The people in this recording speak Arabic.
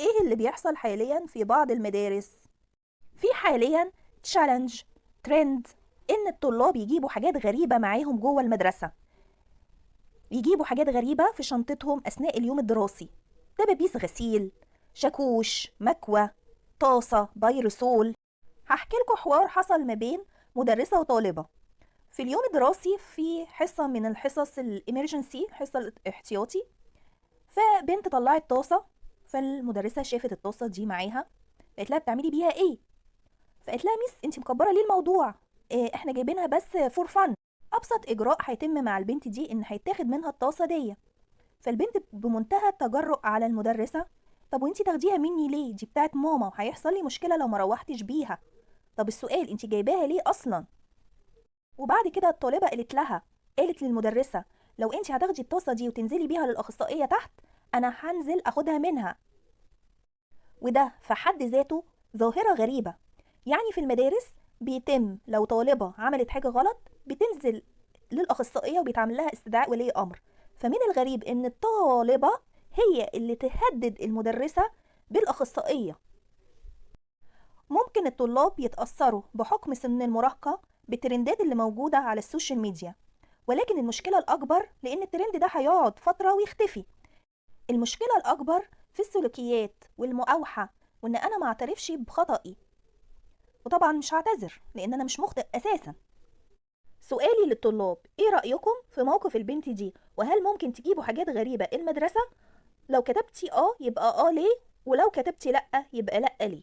ايه اللي بيحصل حاليا في بعض المدارس؟ في حاليا تشالنج، ترند، ان الطلاب يجيبوا حاجات غريبة معاهم جوه المدرسة. يجيبوا حاجات غريبة في شنطتهم اثناء اليوم الدراسي. دبابيس غسيل، شاكوش، مكوة، طاسة، بايرسول. هحكي لكم حوار حصل ما بين مدرسة وطالبة في اليوم الدراسي في حصة من الحصص الامرجنسي، حصة الاحتياطي. فبنت طلعت طاسة، فالمدرسة شافت الطاسة دي معاها، قالت لها بتعملي بيها ايه؟ فقالت لها ميس انت مكبره ليه الموضوع؟ إيه، احنا جايبينها بس فور فن. ابسط اجراء هيتم مع البنت دي ان هيتاخد منها الطاسه دي. فالبنت بمنتهى التجرؤ على المدرسه: طب وانت تاخديها مني ليه؟ دي بتاعت ماما وهيحصل لي مشكله لو ما روحتش بيها. طب السؤال انت جايباها ليه اصلا؟ وبعد كده الطالبه قالت للمدرسه: لو انت هتاخدي الطاسه دي وتنزلي بيها للاخصائيه تحت، انا هنزل اخدها منها. وده في حد ذاته ظاهرة غريبة. يعني في المدارس بيتم لو طالبة عملت حاجة غلط بتنزل للأخصائية وبيتعمل لها استدعاء ولي أمر. فمن الغريب إن الطالبة هي اللي تهدد المدرسة بالأخصائية. ممكن الطلاب يتأثروا بحكم سن المراهقة بالترندات اللي موجودة على السوشيال ميديا، ولكن المشكلة الأكبر لأن الترند ده هيقعد فترة ويختفي. المشكلة الأكبر في السلوكيات والمقاوحة، وإن أنا ما اعترفش بخطئي. وطبعا مش هعتذر لأن أنا مش مخطئ أساسا. سؤالي للطلاب: إيه رأيكم في موقف البنت دي؟ وهل ممكن تجيبوا حاجات غريبة المدرسة؟ لو كتبتي يبقى ليه؟ ولو كتبتي لأ يبقى لأ ليه؟